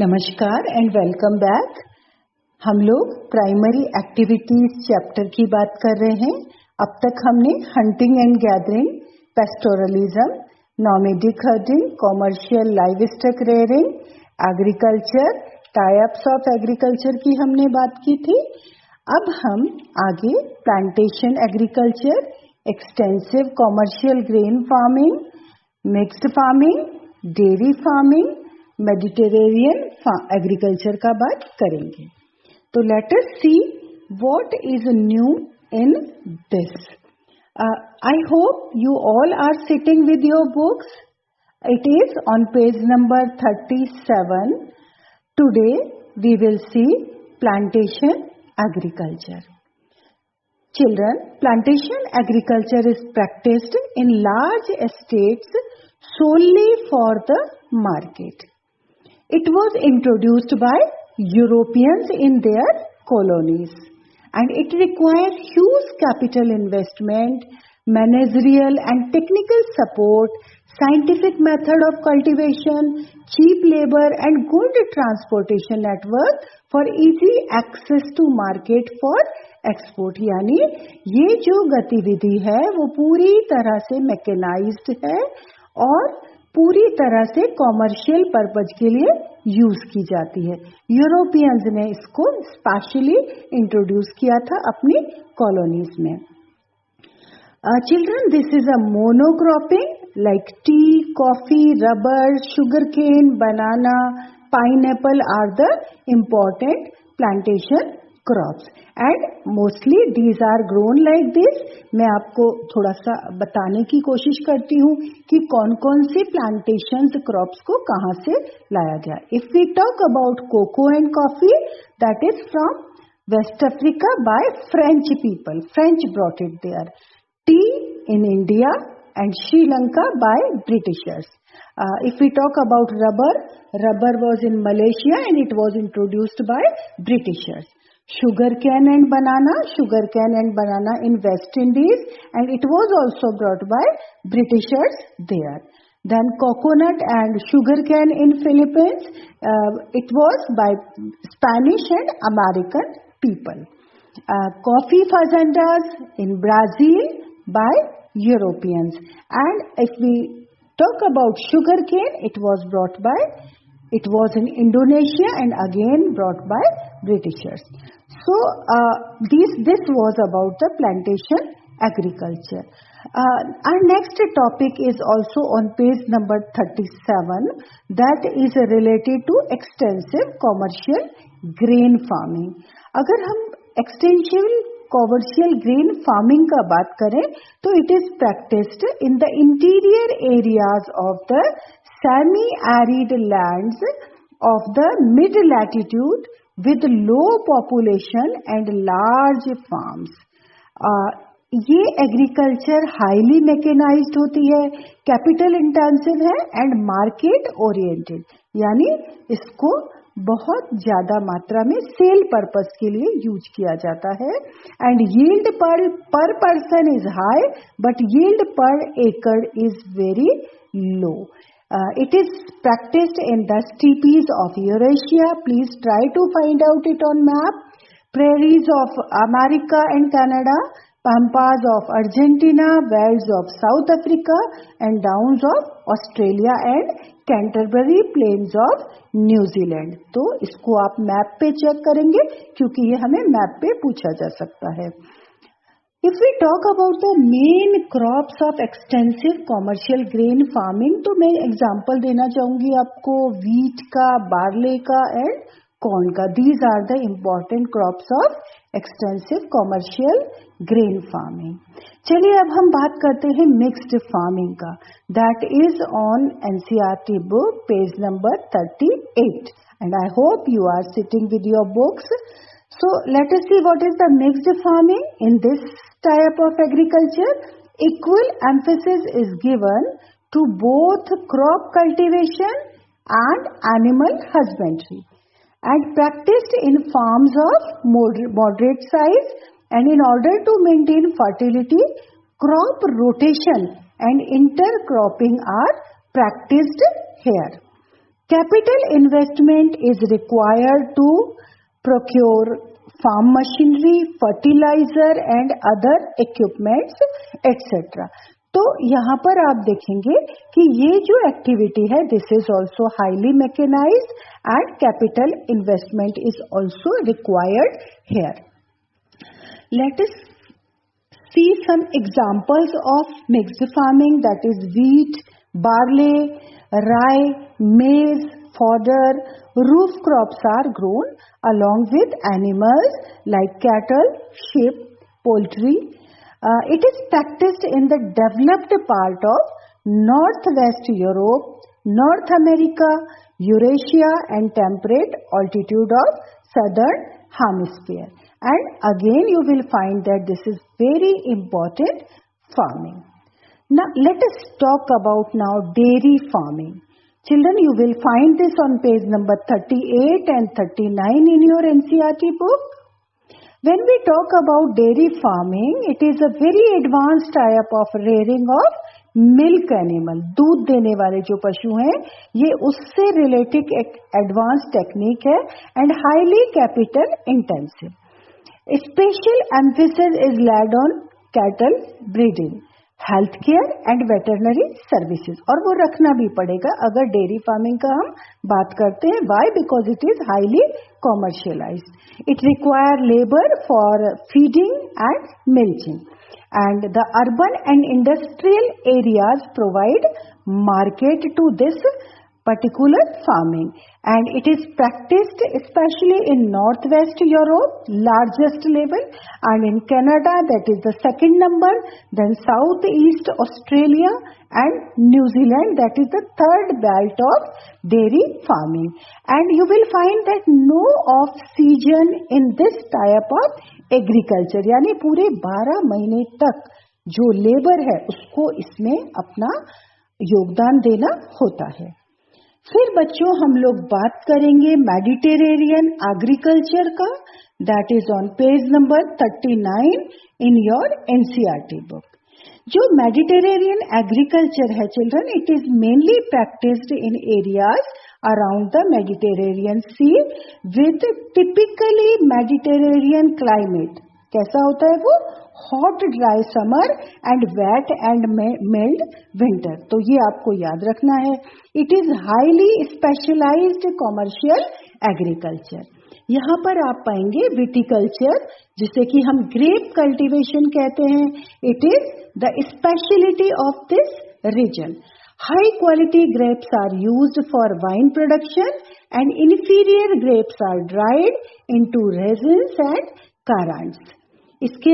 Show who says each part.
Speaker 1: नमस्कार and welcome back. हम लोग प्राइमरी एक्टिविटीज चैप्टर की बात कर रहे हैं। अब तक हमने hunting and gathering, pastoralism, nomadic herding, commercial livestock rearing, agriculture, types of agriculture की हमने बात की थी। अब हम आगे plantation agriculture, extensive commercial grain farming, mixed farming, dairy farming, Mediterranean agriculture का बात करेंगे। तो let us see what is new in this. I hope you all are sitting with your books. It is on page number 37. Today we will see plantation agriculture. Children, plantation agriculture is practiced in large estates solely for the market. It was introduced by Europeans in their colonies, and it required huge capital investment, managerial and technical support, scientific method of cultivation, cheap labor and good transportation network for easy access to market for export. यानी ये जो गतिविधि है वो पूरी तरह से mechanised है और पूरी तरह से कॉमर्शियल पर्पज के लिए यूज की जाती है। यूरोपियंस ने इसको स्पेशली इंट्रोड्यूस किया था अपनी कॉलोनीज में। Children, this is a monocropping like tea, coffee, rubber, sugar cane, banana, pineapple are the important plantation crops and mostly these are grown like this. मैं आपको थोड़ा सा बताने की कोशिश करती हूँ कि कौन कौन से प्लांटेशन क्रॉप्स को कहाँ से लाया गया। If we talk about cocoa and coffee, that is from West Africa by French people. French brought it there. Tea in India and Sri Lanka by Britishers. If we talk about rubber, rubber was in Malaysia and it was introduced by Britishers. Sugarcane and banana in West Indies and it was also brought by Britishers there. Then coconut and sugarcane in Philippines, it was by Spanish and American people. Coffee fazendas in Brazil by Europeans, and if we talk about sugarcane, it was in Indonesia and again brought by Britishers. So this was about the plantation agriculture. Our next topic is also on page number 37, that is related to extensive commercial grain farming. अगर हम extensive commercial grain farming का बात करें तो it is practised in the interior areas of the semi arid lands of the mid latitude with low population and large farms. ये agriculture highly mechanised होती है, capital intensive है and market oriented, यानी इसको बहुत ज्यादा मात्रा में सेल पर्पस के लिए यूज किया जाता है. And yield per person is high but yield per acre is very low. It is practised in the steppes of Eurasia. Please try to find out it on map. Prairies of America and Canada, pampas of Argentina, wilds of South Africa and downs of Australia and Canterbury plains of New Zealand. तो इसको आप map पे check करेंगे क्योंकि ये हमें map पे पूछा जा सकता है. If we talk about the main crops of extensive commercial grain farming, तो मैं एग्जाम्पल देना चाहूंगी आपको wheat का, barley का and corn का. These are the important crops of extensive commercial grain farming. चलिए अब हम बात करते हैं मिक्स्ड फार्मिंग का. That is on NCERT book page number 38 and I hope you are sitting with your books. So let us see what is the mixed farming. In this type of agriculture equal emphasis is given to both crop cultivation and animal husbandry and practiced in farms of moderate size, and in order to maintain fertility, crop rotation and intercropping are practiced here. Capital investment is required to procure farm machinery, fertilizer and other equipments, etc. तो यहाँ पर आप देखेंगे कि ये जो activity है, this is also highly mechanised and capital investment is also required here. Let us see some examples of mixed farming, that is wheat, barley, rye, maize, fodder. Roof crops are grown along with animals like cattle, sheep, poultry. It is practiced in the developed part of Northwest Europe, North America, Eurasia and temperate altitude of Southern Hemisphere. And again you will find that this is very important farming. Now let us talk about now dairy farming. Children, you will find this on page number 38 and 39 in your NCERT book. When we talk about dairy farming, it is a very advanced type of rearing of milk animal. दूध देने वाले जो पशु हैं, ये उससे related एक advance technique है and highly capital intensive. Special emphasis is laid on cattle breeding, health care and veterinary services, और वो रखना भी पड़ेगा अगर डेयरी फार्मिंग का हम बात करते हैं. Why? Because it is highly commercialised. It require labour for feeding and milching, and the urban and industrial areas provide market to this particular farming, and it is practiced especially in Northwest Europe, largest level, and in Canada, that is the second number, then Southeast Australia and New Zealand, that is the third belt of dairy farming. And you will find that no off season in this type of agriculture, यानी पूरे 12 महीने तक जो labour है उसको इसमें अपना योगदान देना होता है. फिर बच्चों हम लोग बात करेंगे मेडिटेरेनियन एग्रीकल्चर का, that is on page number 39 in your NCERT book. जो मेडिटेरेनियन एग्रीकल्चर है children, it is mainly practised in areas around the Mediterranean sea with typically Mediterranean climate. कैसा होता है वो? Hot dry summer and wet and mild winter. तो ये आपको याद रखना है. It is highly specialised commercial agriculture. यहाँ पर आप पाएंगे विटिकल्चर, जिसे कि हम ग्रेप कल्टीवेशन कहते हैं. It is the speciality of this region. High quality grapes are used for wine production and inferior grapes are dried into resins and carants. इसके